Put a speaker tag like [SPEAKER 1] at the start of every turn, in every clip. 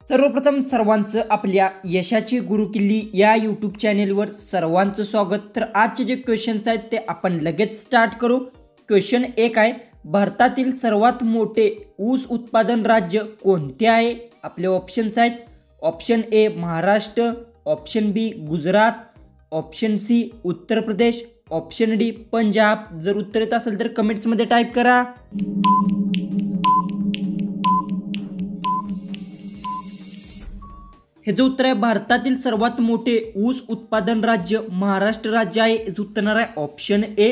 [SPEAKER 1] सर्वप्रथम सर्वांचं आपल्या यशाची गुरुकिल्ली या यूट्यूब चॅनेलवर सर्वांचं स्वागत। तर आजचे जे क्वेश्चन्स आहेत ते आपण लगेच स्टार्ट करू। क्वेश्चन 1 आहे, भारतातील सर्वात मोठे ऊस उत्पादन राज्य कोणते आहे? आपले ऑप्शन्स आहेत option A Maharashtra, option B Gujarat, option C Uttar Pradesh, option D Punjab. जर उत्तर येत असेल तर कमेंट्समध्ये टाईप करा। हे जो उत्तर आहे भारतातील सर्वात मोठे ऊस उत्पादन राज्य महाराष्ट्र राज्य आहे। याचं उत्तर आहे ऑप्शन ए।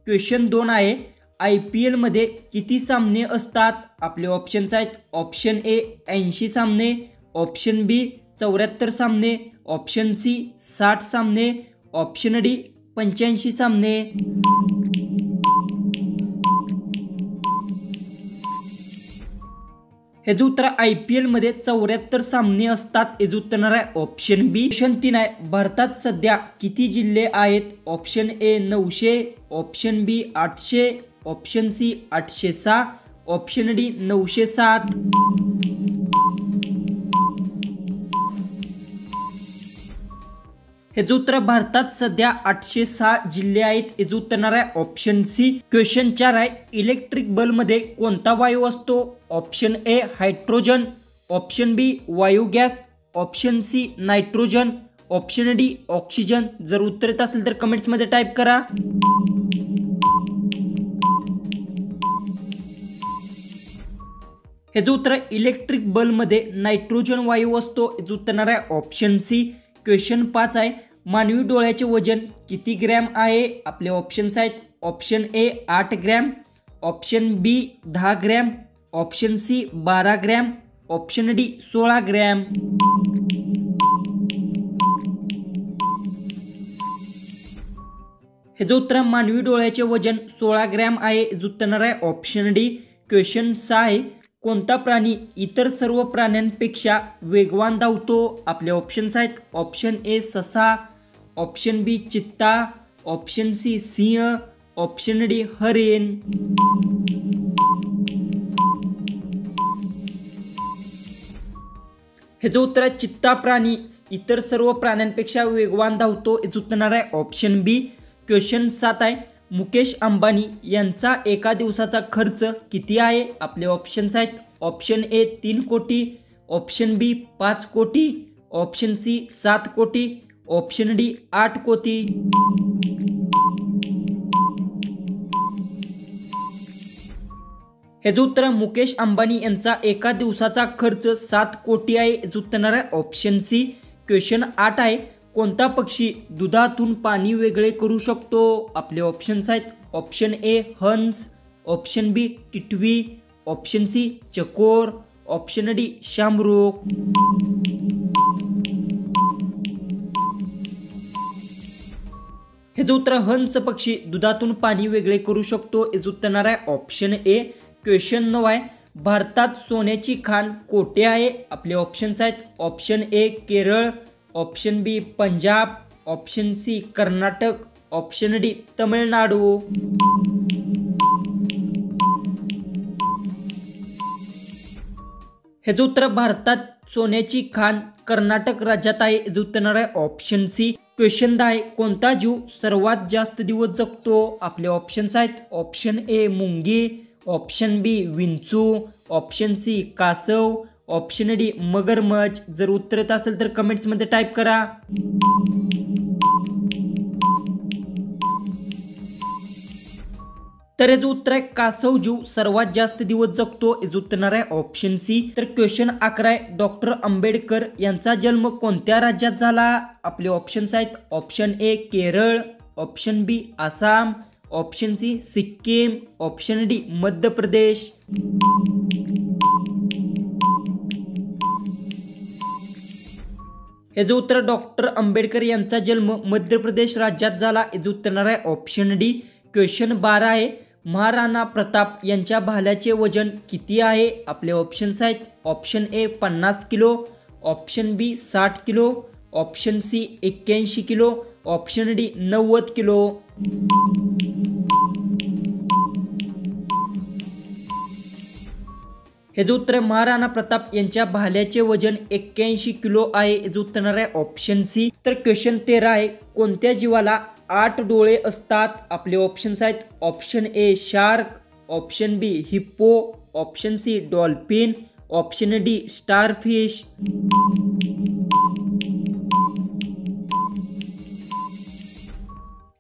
[SPEAKER 1] क्वेश्चन 2 आहे, IPL मध्ये किती सामने असतात? आपले ऑप्शन्स आहेत ऑप्शन ए 80 सामने, ऑप्शन बी 74 सामने, ऑप्शन सी 60 सामने, ऑप्शन डी 85 सामने। हे जो उत्तर IPL मध्ये 74 सामने असतात। हे जो उत्तर आहे ऑप्शन बी। क्वेश्चन 3 आहे, भारतात सध्या किती जिल्हे आहेत? Option A 900, option B 800, option C 806, option D 907। हे जो उत्तर भारतात सध्या 806 जिल्हे आहेत। हे जो उत्तर आहे ऑप्शन सी। क्वेश्चन 4 आहे, इलेक्ट्रिक बल्ब मध्ये कोणता वायू असतो? Option A hydrogen, option B वायू gas, option C nitrogen, option D oxygen. जर उत्तर येत असेल तर कमेंट्स मध्ये टाईप करा। हे जो उत्तर इलेक्ट्रिक बल्ब मध्ये नायट्रोजन वायू असतो। हे जो उत्तर आहे ऑप्शन सी। क्वेश्चन 5 आहे, मानवी डोळ्याचे वजन किती ग्रॅम आहे? आपले ऑप्शन्स आहेत option A 8 gram, option B 10 gram, option C 12 gram, option D 16 gram. हे जो उत्तर मानवी डोळ्याचे वजन 16 ग्रॅम आहे। जो उत्तर आहे ऑप्शन डी। क्वेश्चन 6 आहे, कोणता प्राणी इतर सर्व प्राण्यांपेक्षा वेगवान धावतो? आपले ऑप्शन्स आहेत ऑप्शन ए ससा, ऑप्शन बी चित्ता, ऑप्शन सी सिंह, ऑप्शन डी हरिण। हे जो उत्तर आहे चित्ता प्राणी इतर सर्व प्राण्यांपेक्षा वेगवान धावतो। हे उत्तर आहे ऑप्शन बी। क्वेश्चन 7 आहे, मुकेश अंबानी यांचा एका दिवसाचा खर्च किती आहे? आपले ऑप्शन्स आहेत ऑप्शन ए 3 कोटी, ऑप्शन बी 5 कोटी, ऑप्शन सी 7 कोटी, ऑप्शन डी 8 कोटी। हे जो उत्तर मुकेश अंबानी यांचा एका दिवसाचा खर्च 7 कोटी आहे। हे उत्तर आहे ऑप्शन सी। क्वेश्चन 8 आहे, कोणता पक्षी दुधातून पाणी वेगळे करू शकतो? आपले ऑप्शन्स आहेत ऑप्शन ए हंस, ऑप्शन बी टिटवी, ऑप्शन सी चकोर, ऑप्शन डी शामरूख। हे जो उत्तर हंस पक्षी दुधातून पाणी वेगळे करू शकतो। हे उत्तर आहे ऑप्शन ए। क्वेश्चन 9 आहे, भारतात सोन्याची खाण कोठे आहे? आपले ऑप्शन्स आहेत option A Kerala, option B Punjab, option C Karnataka, option D Tamil Nadu. हे जो उत्तर भारतात सोन्याची खाण कर्नाटक राज्यात आहे। हे उत्तर आहे ऑप्शन सी। क्वेश्चन 10 आहे, कोणता जीव सर्वात जास्त दिवस जगतो? आपले ऑप्शन्स आहेत ऑप्शन ए मुंगी, ऑप्शन बी विंचू, ऑप्शन सी कासव, ऑप्शन डी मगरमच्छ। जर उत्तर येत असेल तर कमेंट्स मध्ये टाईप करा। तर याचं उत्तर आहे कासव जीव सर्वात जास्त दिवस जगतो। याचं उत्तर आहे ऑप्शन सी। तर क्वेश्चन 11 आहे, डॉक्टर आंबेडकर यांचा जन्म कोणत्या राज्यात झाला? आपले ऑप्शन्स आहेत option A Kerala, option B Assam, option C Sikkim, option D Madhya Pradesh. हे जो उत्तर डॉक्टर आंबेडकर यांचा जन्म मध्य प्रदेश राज्यात झाला। याचं उत्तर आहे ऑप्शन डी। क्वेश्चन 12 आहे, महाराणा प्रताप यांच्या भाल्याचे वजन किती आहे? आपले ऑप्शन्स आहेत option A 50 kilo, option B 60 kilo, option C 81 kilo, option D 90 kilo. हे जो उत्तर आहे महाराणा प्रताप यांच्या भाल्याचे वजन 81 किलो आहे. हे जो उत्तर आहे ऑप्शन सी. तर क्वेश्चन 13 आहे, कोणत्या जीवाला 8 डोळे असतात? आपले ऑप्शन्स आहेत option A shark, option B hippo, option C dolphin, option D starfish.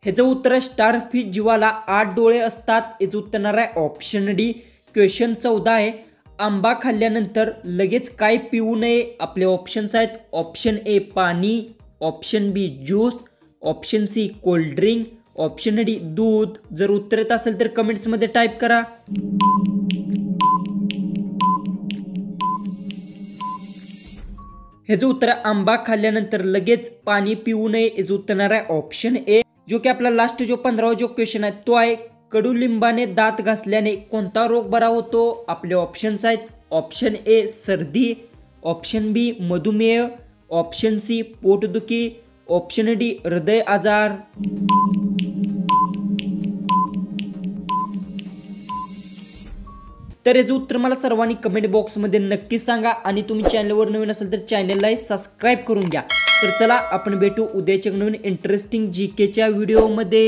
[SPEAKER 1] ह्याचं उत्तर आहे स्टारफिश जीवाला 8 डोळे असतात. याचं उत्तर आहे ऑप्शन डी. क्वेश्चन 14 आहे, आंबा खाल्ल्यानंतर लगेच काय पिऊ नये? आपले ऑप्शन्स आहेत ऑप्शन ए पाणी, option B juice, option C cold drink, option D दूध. जर उत्तर येत असेल तर कमेंट्समध्ये टाईप करा. ह्याचं उत्तर आंबा खाल्ल्यानंतर लगेच पाणी पिऊ नये. याचं उत्तर आहे ऑप्शन ए. जो की आपला लास्ट जो 15वा जो क्वेश्चन आहे तो आहे, कडुलिंबाने दात घासल्याने कोणता रोग बरा होतो? आपले ऑप्शन्स आहेत ऑप्शन ए सर्दी, ऑप्शन बी मधुमेह, ऑप्शन सी पोटदुखी, ऑप्शन डी हृदय आजार. तर याचं उत्तर मला सर्वांनी कमेंट बॉक्समध्ये नक्की सांगा आणि तुम्ही चॅनलवर नवीन असेल तर चॅनलला सबस्क्राईब करून घ्या. तर चला आपण भेटू उद्याच्या नवीन इंटरेस्टिंग जीकेच्या व्हिडिओमध्ये.